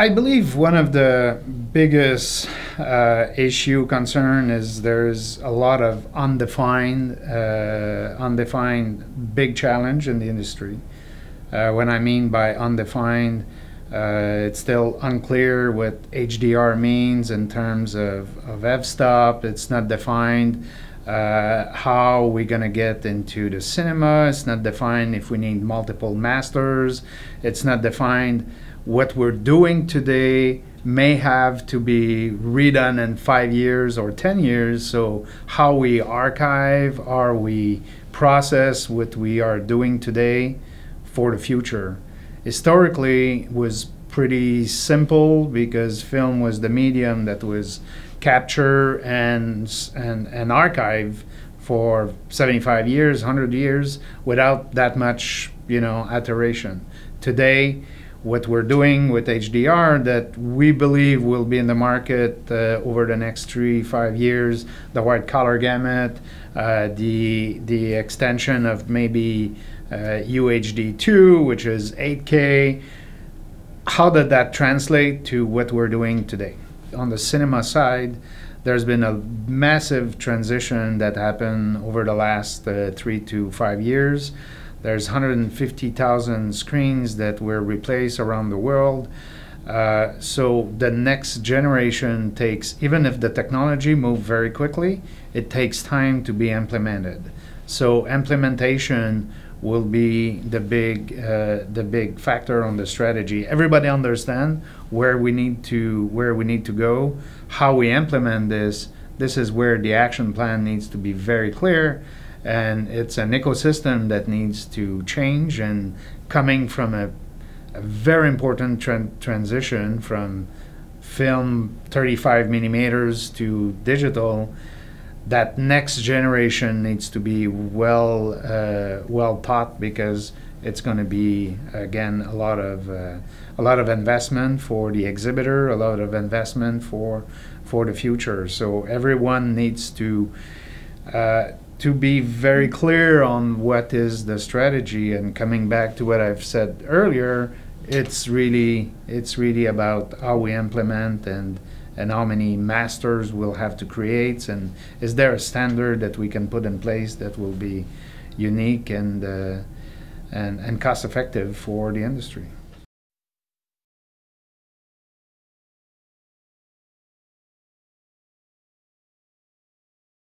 I believe one of the biggest issue concern is there's a lot of undefined big challenge in the industry. What I mean by undefined, it's still unclear what HDR means in terms of f-stop. It's not defined how we're going to get into the cinema. It's not defined if we need multiple masters. It's not defined what we're doing today may have to be redone in 5 years or 10 years. So how we archive, or we process what we are doing today for the future. Historically was pretty simple because film was the medium that was capture and archive for 75 years, 100 years without that much, iteration. Today, what we're doing with HDR that we believe will be in the market over the next 3-5 years, the white color gamut, the extension of maybe UHD2, which is 8K. How did that translate to what we're doing today? On the cinema side, there's been a massive transition that happened over the last 3 to 5 years. There's 150,000 screens that were replaced around the world. So the next generation takes, even if the technology moves very quickly, it takes time to be implemented. So implementation will be the big factor on the strategy. Everybody understand where we need to go, how we implement this. This is where the action plan needs to be very clear. And it's an ecosystem that needs to change, and coming from a very important transition from film 35 millimeters to digital, that next generation needs to be well taught, because it's going to be, again, a lot of investment for the exhibitor, a lot of investment for the future. So everyone needs to be very clear on what is the strategy. And coming back to what I've said earlier, it's really about how we implement and how many masters we'll have to create, and is there a standard that we can put in place that will be unique and cost effective for the industry.